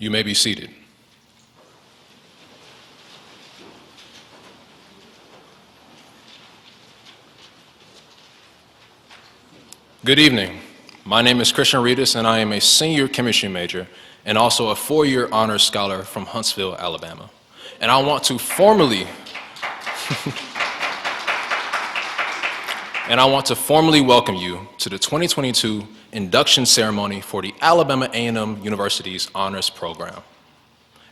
You may be seated. Good evening. My name is Christian Reedus, and I am a senior chemistry major and also a four-year honors scholar from Huntsville, Alabama. And I want to formally welcome you to the 2022 induction ceremony for the Alabama A&M University's honors program.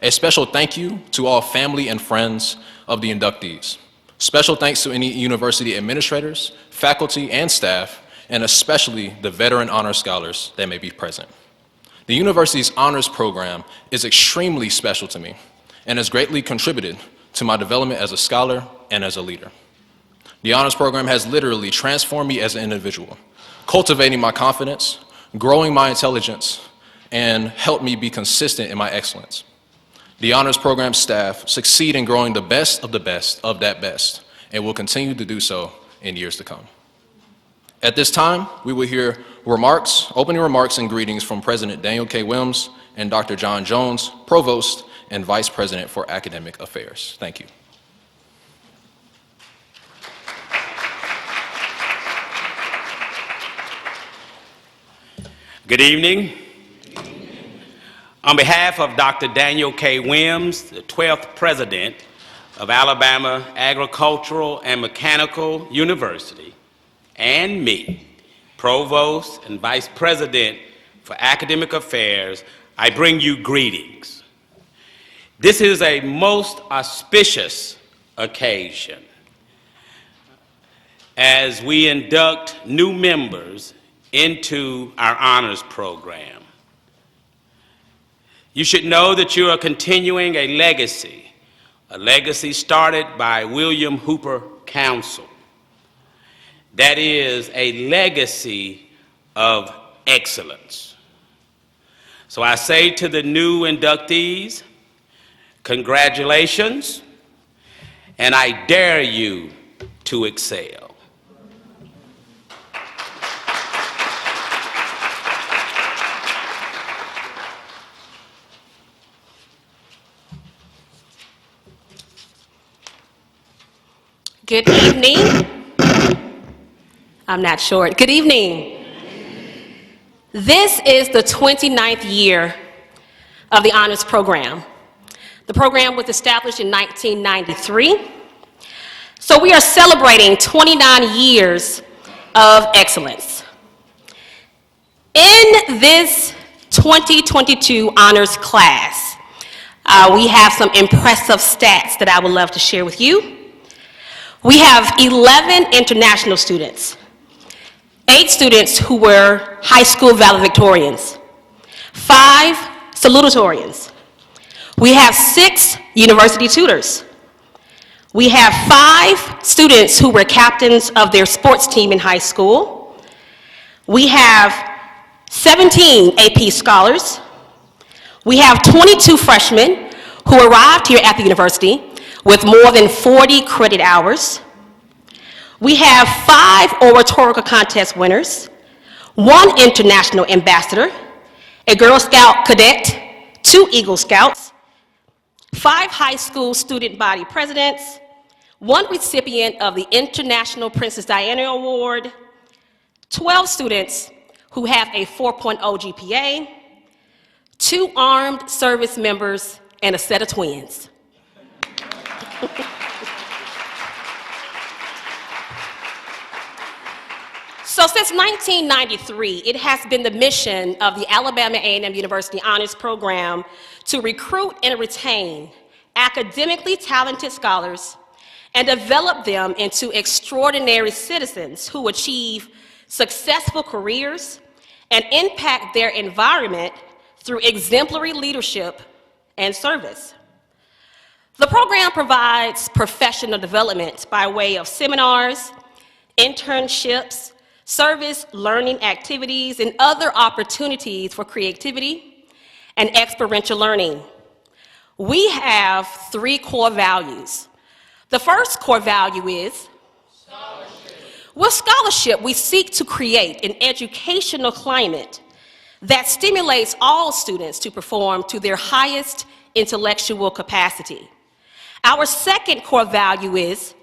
A special thank you to all family and friends of the inductees. Special thanks to any university administrators, faculty, and staff, and especially the veteran honor scholars that may be present. The university's honors program is extremely special to me and has greatly contributed to my development as a scholar and as a leader. The honors program has literally transformed me as an individual, cultivating my confidence, growing my intelligence, and helped me be consistent in my excellence. The honors program staff succeed in growing the best of that best, and will continue to do so in years to come. At this time, we will hear opening remarks and greetings from President Daniel K. Wims and Dr. John Jones, Provost and Vice President for Academic Affairs. Thank you. Good evening. On behalf of Dr. Daniel K. Wims, the 12th President of Alabama Agricultural and Mechanical University, and me, Provost and Vice President for Academic Affairs, I bring you greetings. This is a most auspicious occasion as we induct new members into our honors program. You should know that you are continuing a legacy started by William Hooper Council. That is a legacy of excellence. So I say to the new inductees, congratulations, and I dare you to excel. Good evening. I'm not short. Good evening. This is the 29th year of the honors program. The program was established in 1993. So we are celebrating 29 years of excellence. In this 2022 honors class, we have some impressive stats that I would love to share with you. We have 11 international students, 8 students who were high school valedictorians, 5 salutatorians. We have 6 university tutors. We have 5 students who were captains of their sports team in high school. We have 17 AP scholars. We have 22 freshmen who arrived here at the university with more than 40 credit hours. We have 5 oratorical contest winners, 1 international ambassador, a Girl Scout cadet, 2 Eagle Scouts, 5 high school student body presidents, 1 recipient of the International Princess Diana Award, 12 students who have a 4.0 GPA, 2 armed service members, and a set of twins. So since 1993, it has been the mission of the Alabama A&M University Honors Program to recruit and retain academically talented scholars and develop them into extraordinary citizens who achieve successful careers and impact their environment through exemplary leadership and service. The program provides professional development by way of seminars, internships, service learning activities, and other opportunities for creativity and experiential learning. We have 3 core values. The first core value is scholarship. With scholarship, we seek to create an educational climate that stimulates all students to perform to their highest intellectual capacity. Our second core value is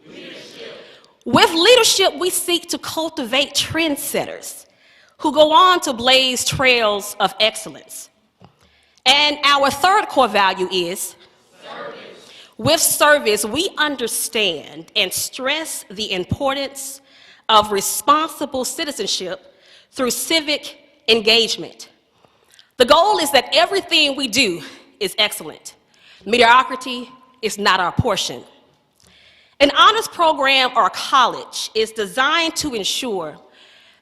leadership. With leadership, we seek to cultivate trendsetters who go on to blaze trails of excellence. And our third core value is service. With service, we understand and stress the importance of responsible citizenship through civic engagement. The goal is that everything we do is excellent. Mediocrity is not our portion. An honors program or college is designed to ensure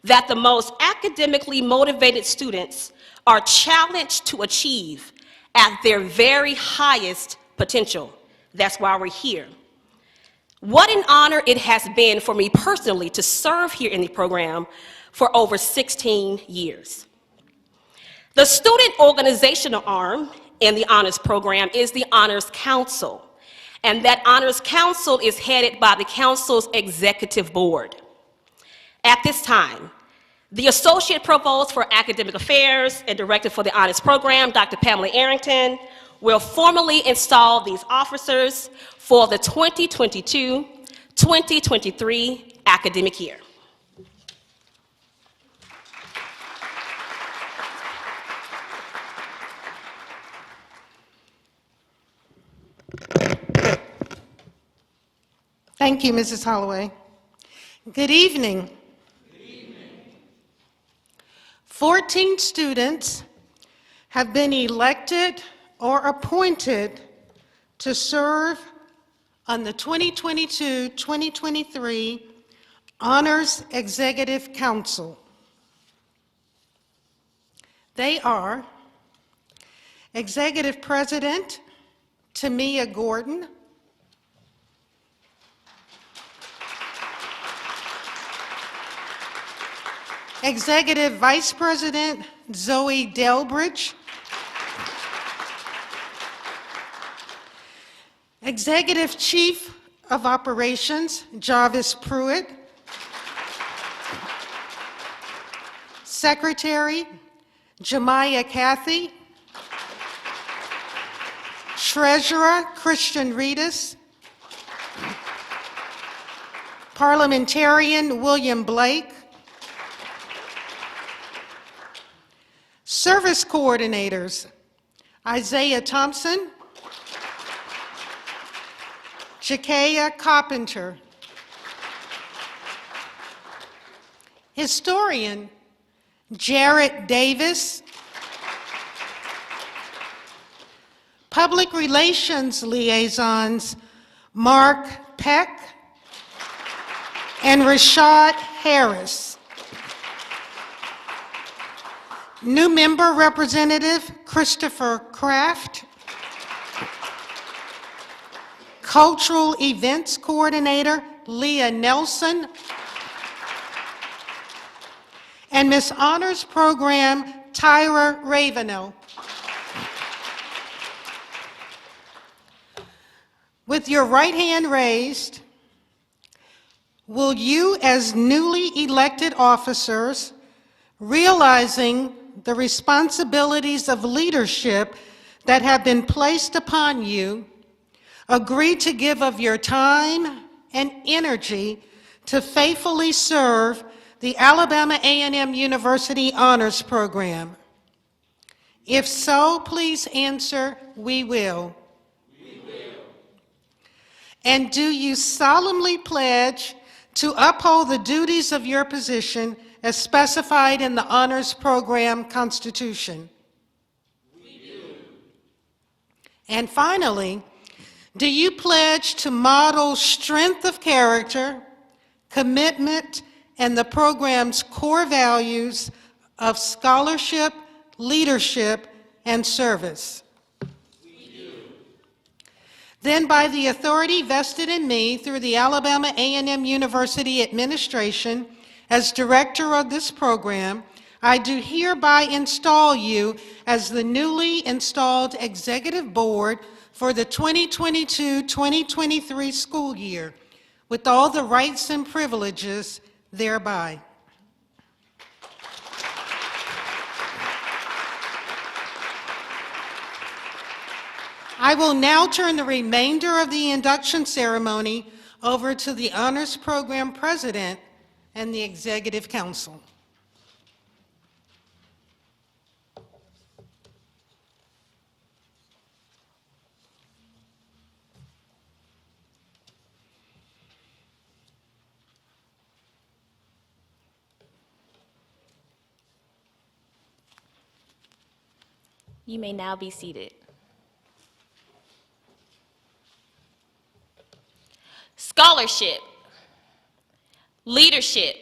that the most academically motivated students are challenged to achieve at their very highest potential. That's why we're here. What an honor it has been for me personally to serve here in the program for over 16 years. The student organizational arm in the honors program is the Honors Council, and that Honors Council is headed by the council's executive board. At this time, the Associate Provost for Academic Affairs and Director for the Honors Program, Dr. Pamela Arrington, will formally install these officers for the 2022-2023 academic year. Thank you, Mrs. Holloway. Good evening. 14 students have been elected or appointed to serve on the 2022-2023 Honors Executive Council. They are Executive President Tamia Gordon, Executive Vice President Zoe Delbridge, Executive Chief of Operations Jarvis Pruitt, Secretary Jemiah Cathy, Treasurer Christian Reedus, Parliamentarian William Blake, Service Coordinators Isaiah Thompson, Jakaya Carpenter, Historian Jarrett Davis, Public Relations Liaisons Mark Peck and Rashad Harris. New member representative Christopher Kraft, Cultural Events Coordinator Leah Nelson, and Miss Honors Program Tyra Ravenel. With your right hand raised, will you, as newly elected officers, realizing the responsibilities of leadership that have been placed upon you, agree to give of your time and energy to faithfully serve the Alabama A&M University Honors Program? If so, please answer, "We will." We will. And do you solemnly pledge to uphold the duties of your position as specified in the Honors Program Constitution? We do. And finally, do you pledge to model strength of character, commitment, and the program's core values of scholarship, leadership, and service? We do. Then, by the authority vested in me through the Alabama A&M University Administration, as director of this program, I do hereby install you as the newly installed executive board for the 2022-2023 school year, with all the rights and privileges thereby. I will now turn the remainder of the induction ceremony over to the Honors Program President and the Executive Council. You may now be seated. Scholarship, leadership,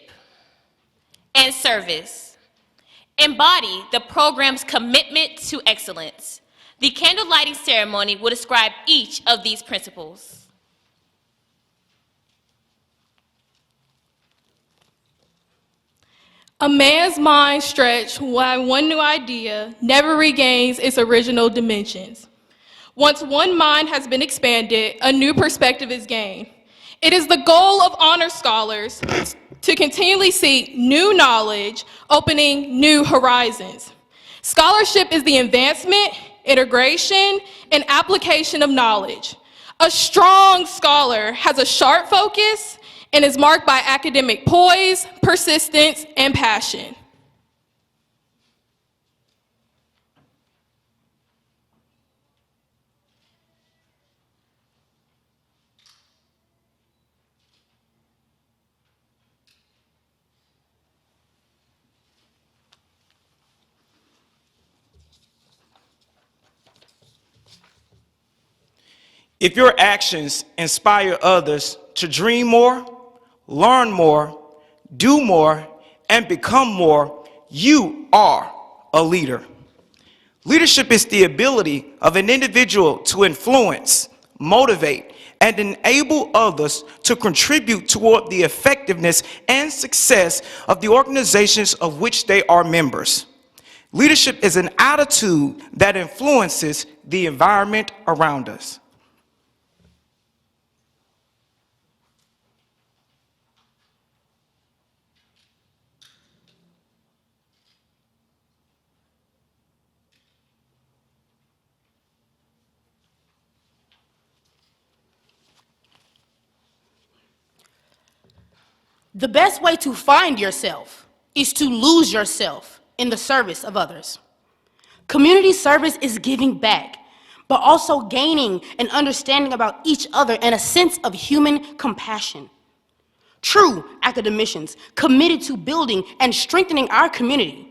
and service embody the program's commitment to excellence. The candle lighting ceremony will describe each of these principles. A man's mind stretched by one new idea never regains its original dimensions. Once one mind has been expanded, a new perspective is gained. It is the goal of honor scholars to continually seek new knowledge, opening new horizons. Scholarship is the advancement, integration, and application of knowledge. A strong scholar has a sharp focus and is marked by academic poise, persistence, and passion. If your actions inspire others to dream more, learn more, do more, and become more, you are a leader. Leadership is the ability of an individual to influence, motivate, and enable others to contribute toward the effectiveness and success of the organizations of which they are members. Leadership is an attitude that influences the environment around us. The best way to find yourself is to lose yourself in the service of others. Community service is giving back, but also gaining an understanding about each other and a sense of human compassion. True academicians committed to building and strengthening our community.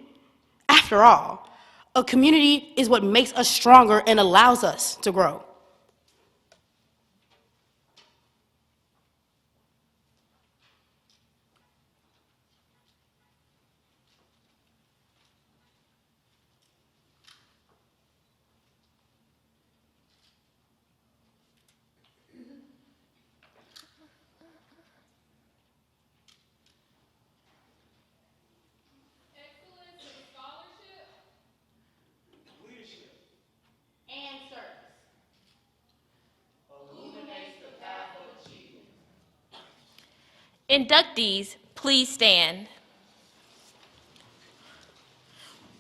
After all, a community is what makes us stronger and allows us to grow. Inductees, please stand.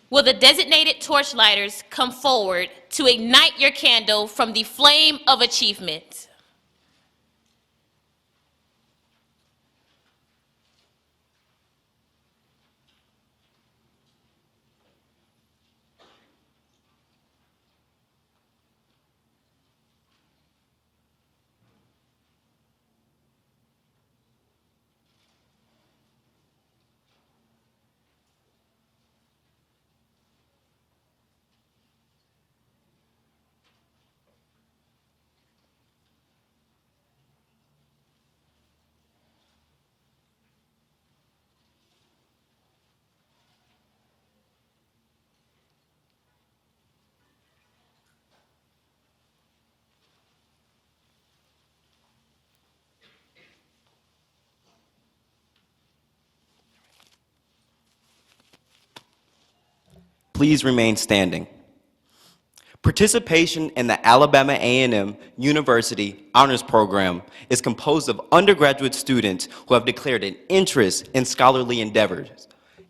Will the designated torchlighters come forward to ignite your candle from the flame of achievement? Please remain standing. Participation in the Alabama A&M University Honors Program is composed of undergraduate students who have declared an interest in scholarly endeavors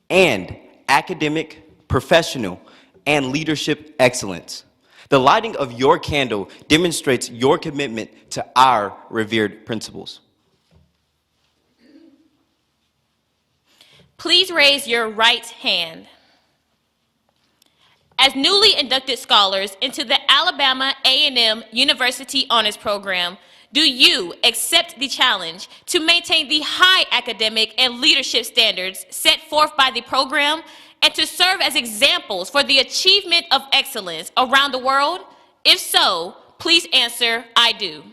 and academic, professional, and leadership excellence. The lighting of your candle demonstrates your commitment to our revered principles. Please raise your right hand. As newly inducted scholars into the Alabama A&M University Honors Program, do you accept the challenge to maintain the high academic and leadership standards set forth by the program and to serve as examples for the achievement of excellence around the world? If so, please answer, I do.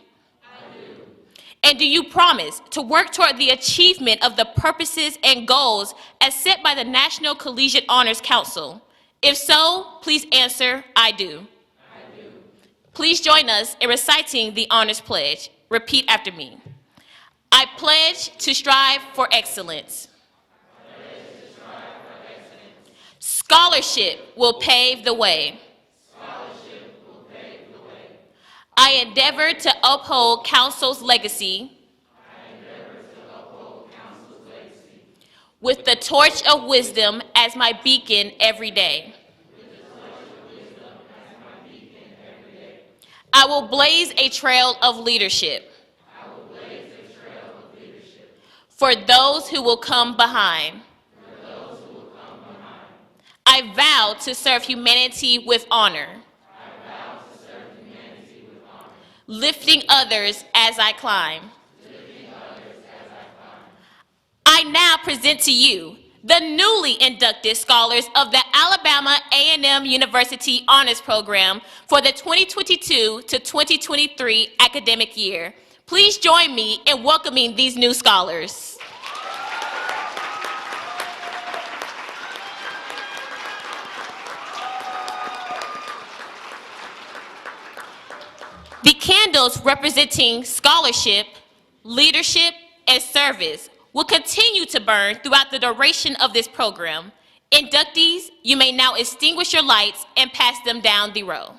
And do you promise to work toward the achievement of the purposes and goals as set by the National Collegiate Honors Council? If so, please answer, I do. Please join us in reciting the Honors Pledge. Repeat after me. I pledge to strive for excellence. Scholarship will pave the way. I endeavor to uphold Council's legacy with the torch of wisdom as my beacon every day. I will blaze a trail of leadership for those who will come behind. I vow to serve humanity with honor, lifting others as I climb. I now present to you the newly inducted scholars of the Alabama A&M University Honors Program for the 2022 to 2023 academic year. Please join me in welcoming these new scholars. The candles representing scholarship, leadership, and service will continue to burn throughout the duration of this program. Inductees, you may now extinguish your lights and pass them down the row.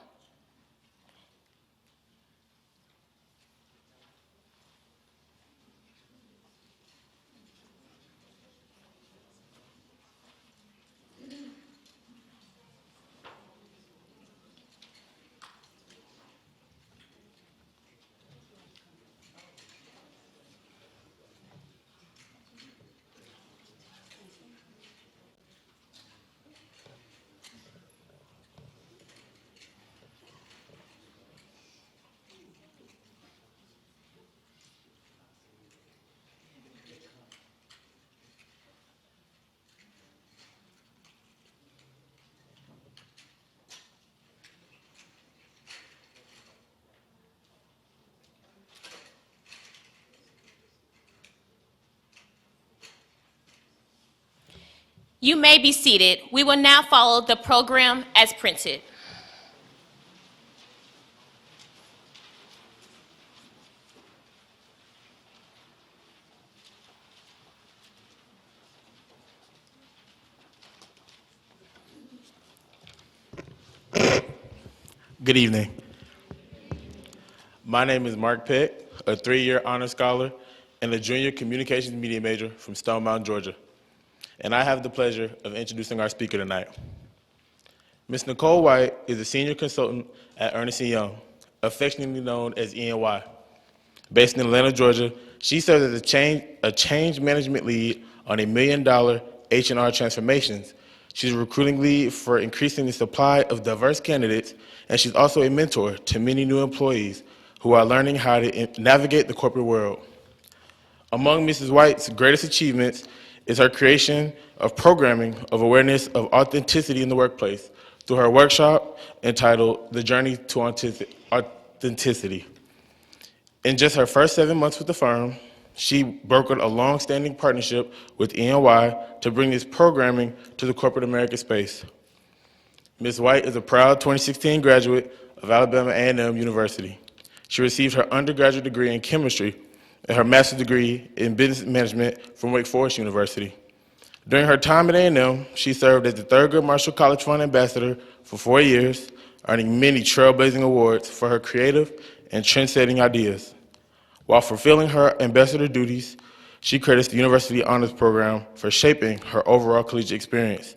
You may be seated. We will now follow the program as printed. Good evening. My name is Mark Peck, a 3-year honor scholar and a junior communications media major from Stone Mountain, Georgia. And I have the pleasure of introducing our speaker tonight. Ms. Nicole White is a senior consultant at Ernst & Young, affectionately known as E&Y. Based in Atlanta, Georgia, she serves as a change management lead on $1 million H&R transformations. She's a recruiting lead for increasing the supply of diverse candidates, and she's also a mentor to many new employees who are learning how to navigate the corporate world. Among Mrs. White's greatest achievements is her creation of programming of awareness of authenticity in the workplace through her workshop entitled The Journey to Authenticity. In just her first 7 months with the firm, she brokered a long-standing partnership with E&Y to bring this programming to the corporate America space. Ms. White is a proud 2016 graduate of Alabama A&M University. She received her undergraduate degree in chemistry and her master's degree in business management from Wake Forest University. During her time at A&M, she served as the Thurgood Marshall College Fund Ambassador for 4 years, earning many trailblazing awards for her creative and trend-setting ideas. While fulfilling her ambassador duties, she credits the University Honors Program for shaping her overall collegiate experience,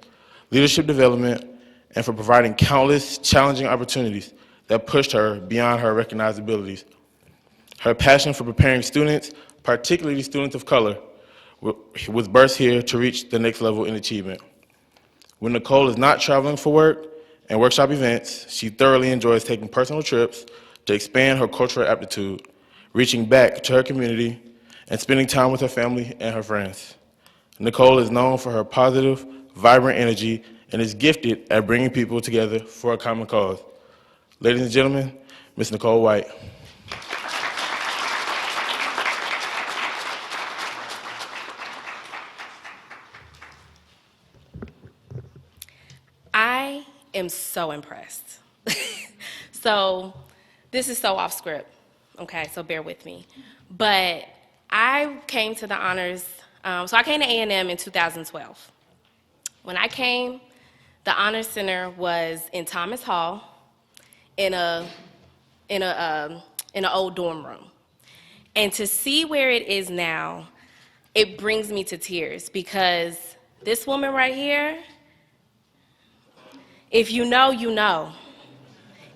leadership development, and for providing countless challenging opportunities that pushed her beyond her recognized abilities. Her passion for preparing students, particularly students of color, was birthed here to reach the next level in achievement. When Nicole is not traveling for work and workshop events, she thoroughly enjoys taking personal trips to expand her cultural aptitude, reaching back to her community, and spending time with her family and her friends. Nicole is known for her positive, vibrant energy and is gifted at bringing people together for a common cause. Ladies and gentlemen, Ms. Nicole White. I am so impressed. So this is so off script, okay, so bear with me. But I came to the honors, so I came to A&M in 2012. When I came, the Honors Center was in Thomas Hall in an old dorm room. And to see where it is now, it brings me to tears because this woman right here, if you know, you know.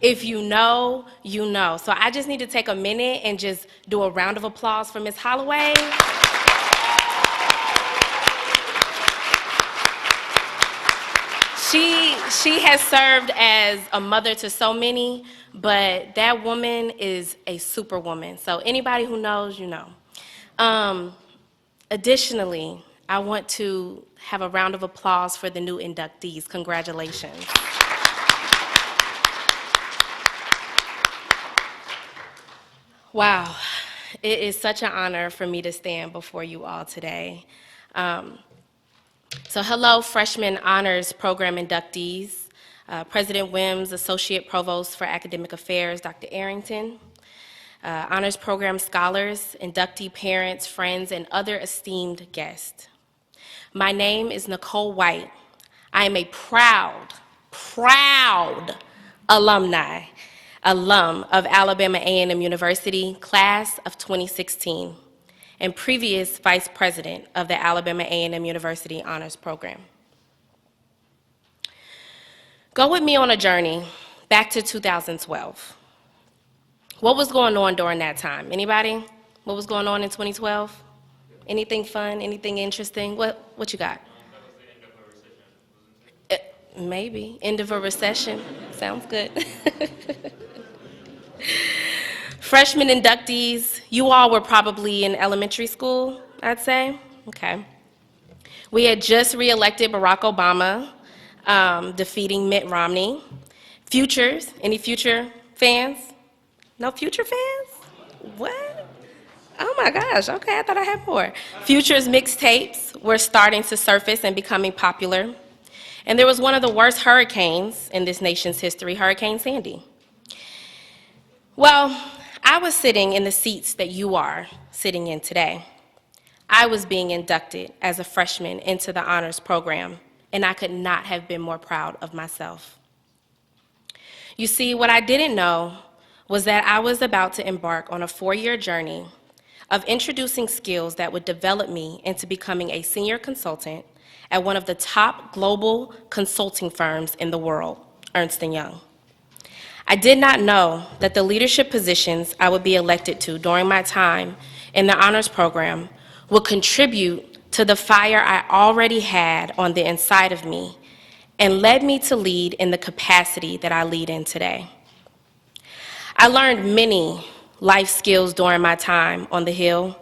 If you know, you know. So I just need to take a minute and just do a round of applause for Ms. Holloway. She has served as a mother to so many, but that woman is a superwoman. So anybody who knows, you know. Additionally, I want to have a round of applause for the new inductees. Congratulations. Wow, it is such an honor for me to stand before you all today. So hello, freshman honors program inductees, President Wims, Associate Provost for Academic Affairs, Dr. Arrington, honors program scholars, inductee parents, friends, and other esteemed guests. My name is Nicole White. I am a proud alum of Alabama A&M University, class of 2016, and previous vice president of the Alabama A&M University Honors Program. Go with me on a journey back to 2012. What was going on during that time? Anybody? What was going on in 2012? Anything fun? Anything interesting? What you got? Maybe. End of a recession. Sounds good. Freshman inductees, you all were probably in elementary school, I'd say. Okay. We had just reelected Barack Obama, defeating Mitt Romney. Futures, any Future fans? No Future fans? What? Oh my gosh, okay, I thought I had more. Future's mixtapes were starting to surface and becoming popular. And there was one of the worst hurricanes in this nation's history, Hurricane Sandy. Well, I was sitting in the seats that you are sitting in today. I was being inducted as a freshman into the honors program, and I could not have been more proud of myself. You see, what I didn't know was that I was about to embark on a 4-year journey of introducing skills that would develop me into becoming a senior consultant at one of the top global consulting firms in the world, Ernst & Young. I did not know that the leadership positions I would be elected to during my time in the honors program would contribute to the fire I already had on the inside of me and led me to lead in the capacity that I lead in today. I learned many life skills during my time on the Hill,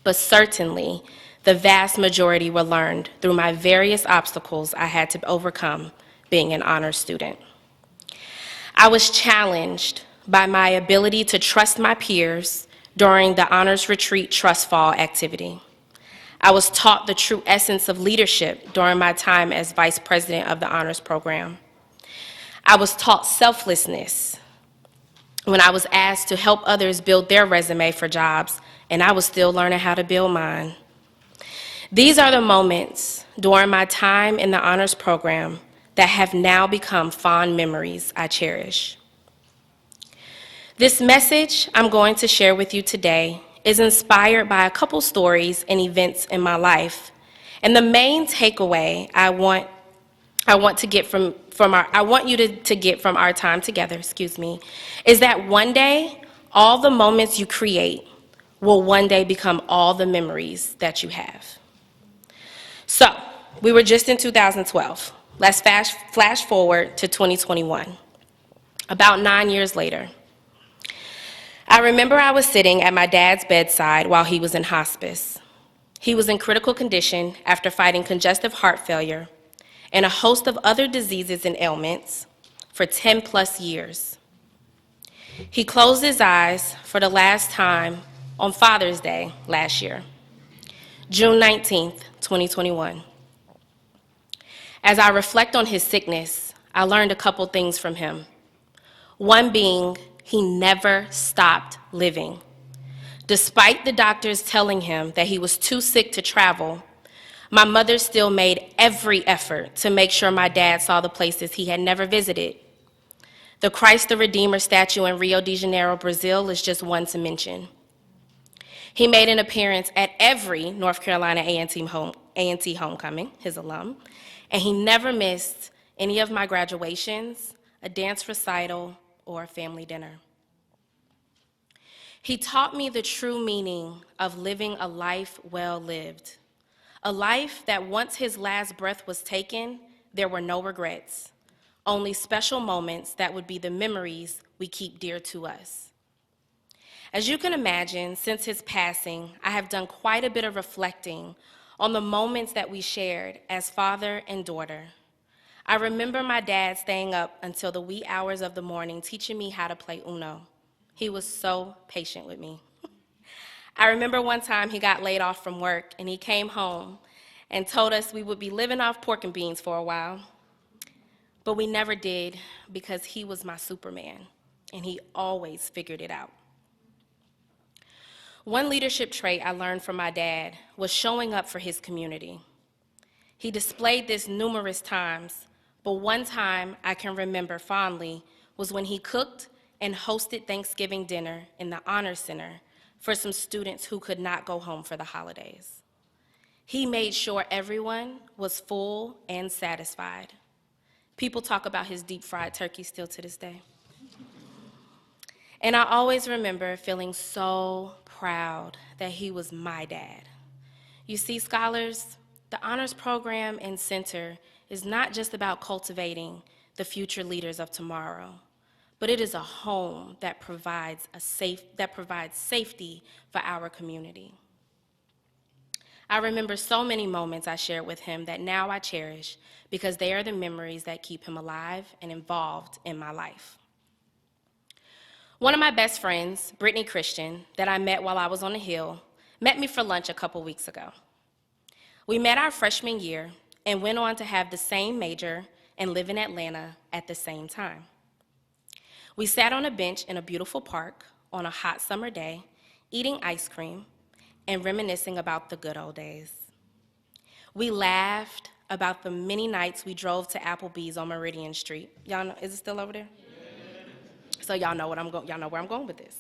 but certainly the vast majority were learned through my various obstacles I had to overcome being an honors student. I was challenged by my ability to trust my peers during the Honors Retreat Trust Fall activity. I was taught the true essence of leadership during my time as vice president of the honors program. I was taught selflessness when I was asked to help others build their resume for jobs, and I was still learning how to build mine. These are the moments during my time in the honors program that have now become fond memories I cherish. This message I'm going to share with you today is inspired by a couple stories and events in my life, and the main takeaway I want I want to get I want you to get from our time together, is that one day, all the moments you create will one day become all the memories that you have. So, we were just in 2012. Let's flash forward to 2021. About 9 years later, I remember I was sitting at my dad's bedside while he was in hospice. He was in critical condition after fighting congestive heart failure and a host of other diseases and ailments for 10 plus years. He closed his eyes for the last time on Father's Day last year, June 19th, 2021. As I reflect on his sickness, I learned a couple things from him. One being, he never stopped living. Despite the doctors telling him that he was too sick to travel, my mother still made every effort to make sure my dad saw the places he had never visited. The Christ the Redeemer statue in Rio de Janeiro, Brazil is just one to mention. He made an appearance at every North Carolina A&T homecoming, his alum, and he never missed any of my graduations, a dance recital, or a family dinner. He taught me the true meaning of living a life well lived, a life that once his last breath was taken, there were no regrets, only special moments that would be the memories we keep dear to us. As you can imagine, since his passing, I have done quite a bit of reflecting on the moments that we shared as father and daughter. I remember my dad staying up until the wee hours of the morning teaching me how to play Uno. He was so patient with me. I remember one time he got laid off from work and he came home and told us we would be living off pork and beans for a while. But we never did because he was my Superman and he always figured it out. One leadership trait I learned from my dad was showing up for his community. He displayed this numerous times, but one time I can remember fondly was when he cooked and hosted Thanksgiving dinner in the Honor Center for some students who could not go home for the holidays. He made sure everyone was full and satisfied. People talk about his deep fried turkey still to this day. And I always remember feeling so proud that he was my dad. You see, scholars, the honors program and center is not just about cultivating the future leaders of tomorrow, but it is a home that provides safety for our community. I remember so many moments I shared with him that now I cherish because they are the memories that keep him alive and involved in my life. One of my best friends, Brittany Christian, that I met while I was on the Hill, met me for lunch a couple weeks ago. We met our freshman year and went on to have the same major and live in Atlanta at the same time. We sat on a bench in a beautiful park on a hot summer day, eating ice cream and reminiscing about the good old days. We laughed about the many nights we drove to Applebee's on Meridian Street. Y'all know, is it still over there? So y'all know where I'm going with this.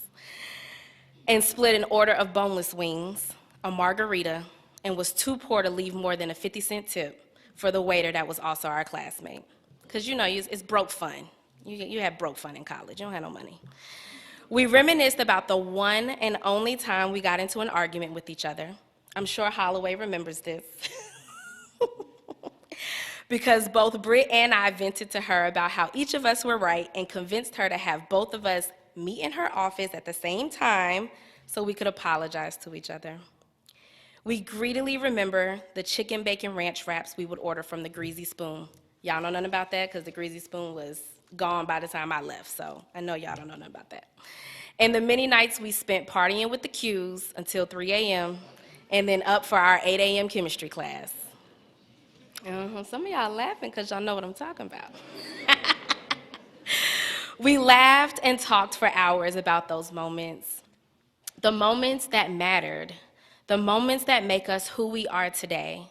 And split an order of boneless wings, a margarita, and was too poor to leave more than a 50-cent tip for the waiter that was also our classmate. Because you know, it's broke fun. You have broke fun in college, you don't have no money. We reminisced about the one and only time we got into an argument with each other. I'm sure Holloway remembers this. Because both Britt and I vented to her about how each of us were right and convinced her to have both of us meet in her office at the same time so we could apologize to each other. We greedily remember the chicken bacon ranch wraps we would order from the Greasy Spoon. Y'all know nothing about that because the Greasy Spoon was gone by the time I left, so I know y'all don't know nothing about that. And the many nights we spent partying with the Qs until 3 a.m. and then up for our 8 a.m. chemistry class. Some of y'all laughing because y'all know what I'm talking about. We laughed and talked for hours about those moments. The moments that mattered, the moments that make us who we are today,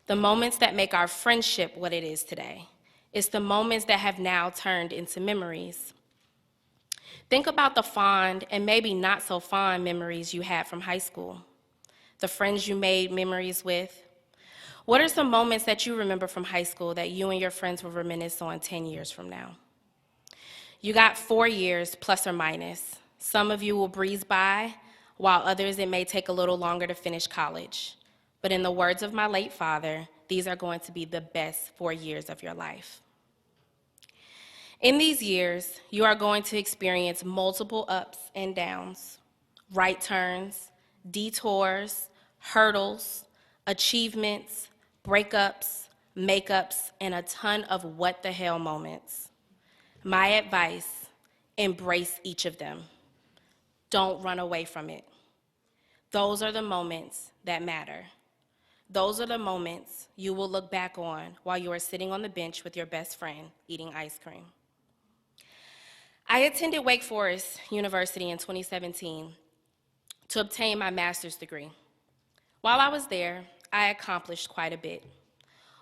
the moments that make our friendship what it is today. It's the moments that have now turned into memories. Think about the fond and maybe not so fond memories you had from high school, the friends you made memories with. What are some moments that you remember from high school that you and your friends will reminisce on 10 years from now? You got 4 years, plus or minus. Some of you will breeze by, while others it may take a little longer to finish college. But in the words of my late father, these are going to be the best 4 years of your life. In these years, you are going to experience multiple ups and downs, right turns, detours, hurdles, achievements, breakups, makeups, and a ton of what the hell moments. My advice, embrace each of them. Don't run away from it. Those are the moments that matter. Those are the moments you will look back on while you are sitting on the bench with your best friend eating ice cream. I attended Wake Forest University in 2017 to obtain my master's degree. While I was there, I accomplished quite a bit.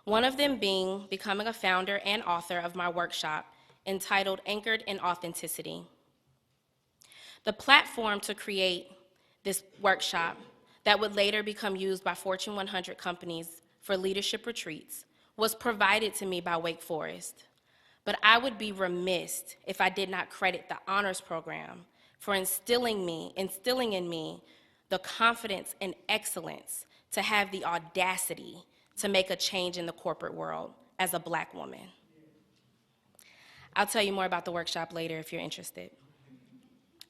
One of them being becoming a founder and author of my workshop entitled Anchored in Authenticity. The platform to create this workshop that would later become used by Fortune 100 companies for leadership retreats was provided to me by Wake Forest. But I would be remiss if I did not credit the honors program for instilling in me the confidence and excellence to have the audacity to make a change in the corporate world as a Black woman. I'll tell you more about the workshop later if you're interested.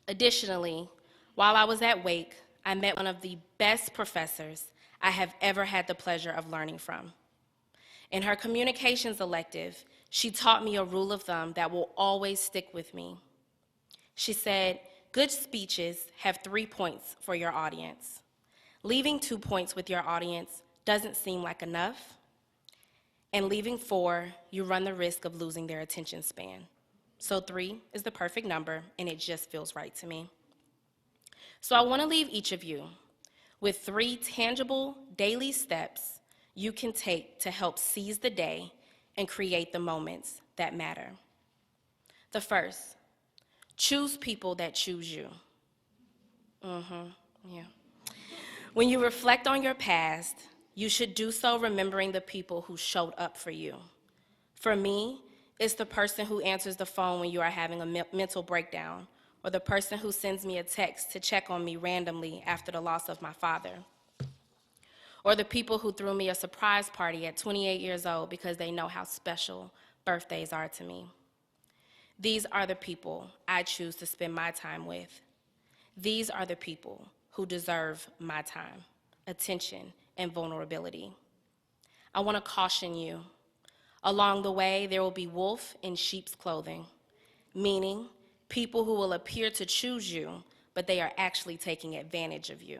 Additionally, while I was at Wake, I met one of the best professors I have ever had the pleasure of learning from. In her communications elective, she taught me a rule of thumb that will always stick with me. She said, good speeches have 3 points for your audience. Leaving 2 points with your audience doesn't seem like enough, and leaving 4, you run the risk of losing their attention span. So 3 is the perfect number, and it just feels right to me. So I want to leave each of you with 3 tangible daily steps you can take to help seize the day and create the moments that matter. The first, choose people that choose you. When you reflect on your past, you should do so remembering the people who showed up for you. For me, it's the person who answers the phone when you are having a mental breakdown, or the person who sends me a text to check on me randomly after the loss of my father, or the people who threw me a surprise party at 28 years old because they know how special birthdays are to me. These are the people I choose to spend my time with. These are the people who deserve my time, attention, and vulnerability. I want to caution you. Along the way, there will be wolf in sheep's clothing, meaning people who will appear to choose you, but they are actually taking advantage of you.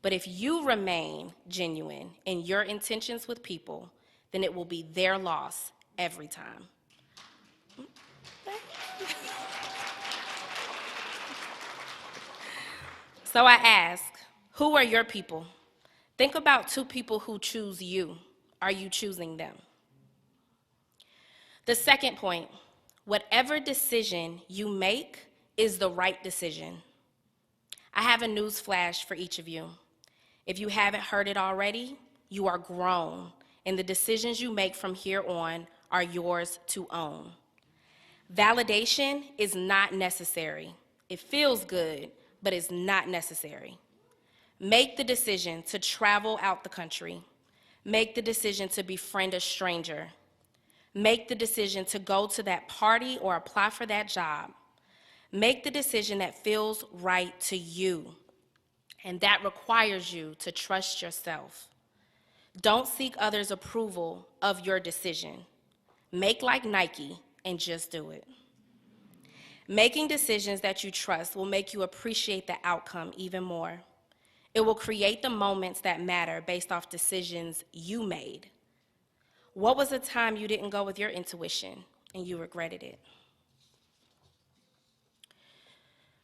But if you remain genuine in your intentions with people, then it will be their loss every time. So I ask, who are your people? Think about 2 people who choose you. Are you choosing them? The second point, whatever decision you make is the right decision. I have a news flash for each of you. If you haven't heard it already, you are grown, and the decisions you make from here on are yours to own. Validation is not necessary. It feels good, but it's not necessary. Make the decision to travel out the country. Make the decision to befriend a stranger. Make the decision to go to that party or apply for that job. Make the decision that feels right to you, and that requires you to trust yourself. Don't seek others' approval of your decision. Make like Nike and just do it. Making decisions that you trust will make you appreciate the outcome even more. It will create the moments that matter based off decisions you made. What was a time you didn't go with your intuition and you regretted it?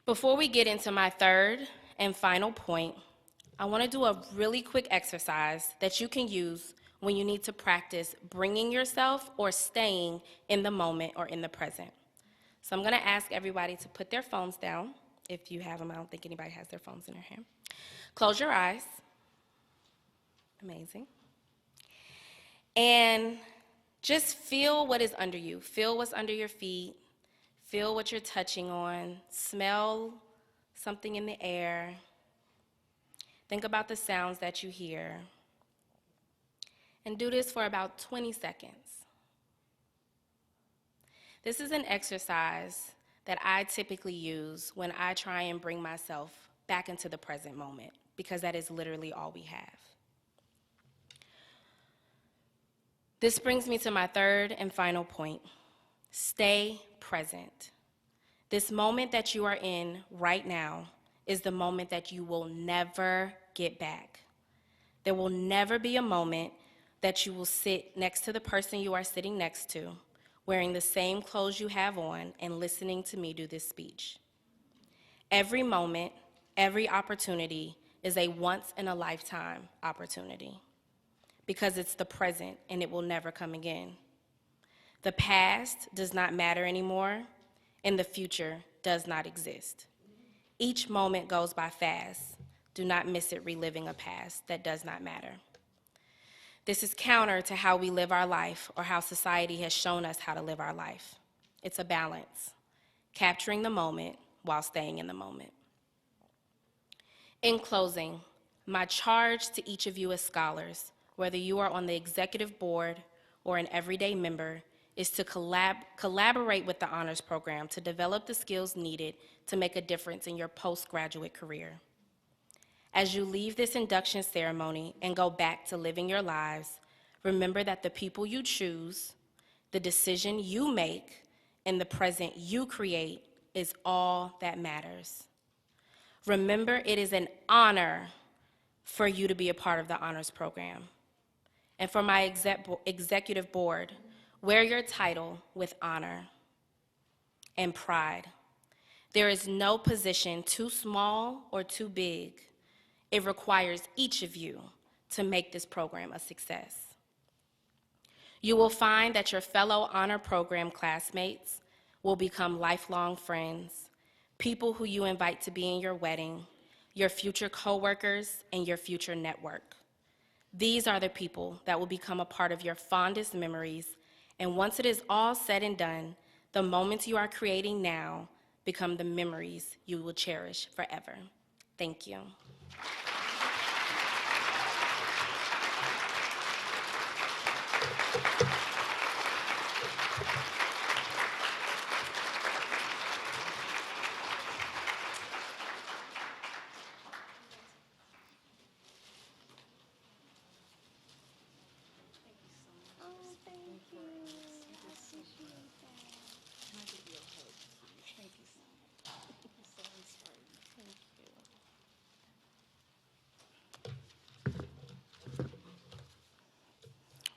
Before we get into my third and final point, I want to do a really quick exercise that you can use when you need to practice bringing yourself or staying in the moment or in the present. So I'm going to ask everybody to put their phones down. If you have them, I don't think anybody has their phones in their hand. Close your eyes. Amazing. And just feel what is under you. Feel what's under your feet. Feel what you're touching on. Smell something in the air. Think about the sounds that you hear. And do this for about 20 seconds. This is an exercise that I typically use when I try and bring myself back into the present moment, because that is literally all we have. This brings me to my third and final point. Stay present. This moment that you are in right now is the moment that you will never get back. There will never be a moment that you will sit next to the person you are sitting next to, wearing the same clothes you have on and listening to me do this speech. Every moment, every opportunity is a once-in-a-lifetime opportunity, because it's the present and it will never come again. The past does not matter anymore, and the future does not exist. Each moment goes by fast. Do not miss it reliving a past that does not matter. This is counter to how we live our life, or how society has shown us how to live our life. It's a balance, capturing the moment while staying in the moment. In closing, my charge to each of you as scholars, whether you are on the executive board or an everyday member, is to collaborate with the honors program to develop the skills needed to make a difference in your postgraduate career. As you leave this induction ceremony and go back to living your lives, remember that the people you choose, the decision you make, and the present you create is all that matters. Remember, it is an honor for you to be a part of the honors program. And for my executive board, wear your title with honor and pride. There is no position too small or too big. It requires each of you to make this program a success. You will find that your fellow honor program classmates will become lifelong friends, people who you invite to be in your wedding, your future coworkers, and your future network. These are the people that will become a part of your fondest memories, and once it is all said and done, the moments you are creating now become the memories you will cherish forever. Thank you.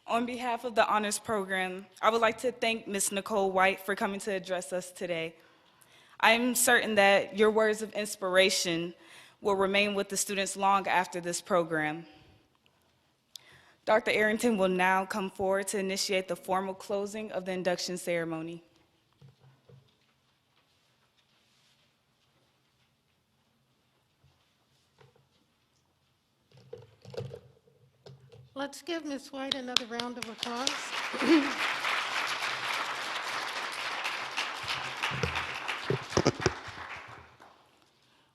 On behalf of the Honors Program, I would like to thank Ms. Nicole White for coming to address us today. I am certain that your words of inspiration will remain with the students long after this program. Dr. Arrington will now come forward to initiate the formal closing of the induction ceremony. Let's give Ms. White another round of applause.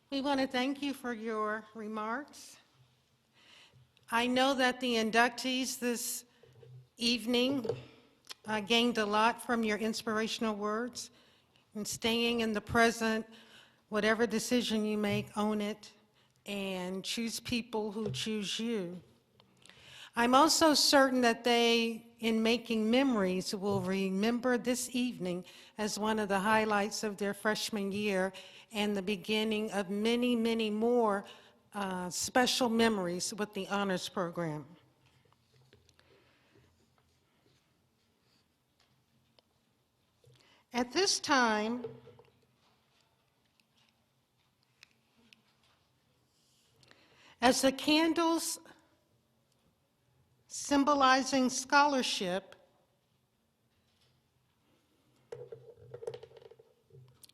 We want to thank you for your remarks. I know that the inductees this evening gained a lot from your inspirational words, and staying in the present. Whatever decision you make, own it, and choose people who choose you. I'm also certain that they, in making memories, will remember this evening as one of the highlights of their freshman year and the beginning of many, many more special memories with the honors program. At this time, as the candles symbolizing scholarship,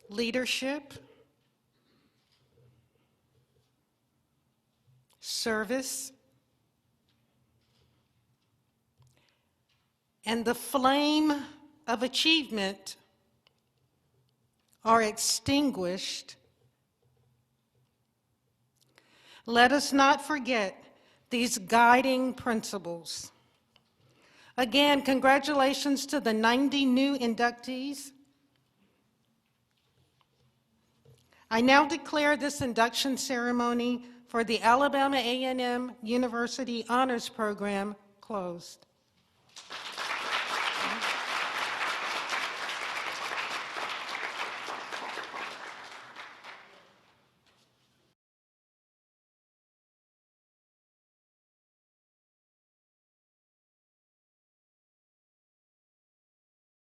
leadership, service, and the flame of achievement are extinguished, let us not forget these guiding principles. Again, congratulations to the 90 new inductees. I now declare this induction ceremony for the Alabama A&M University Honors Program closed.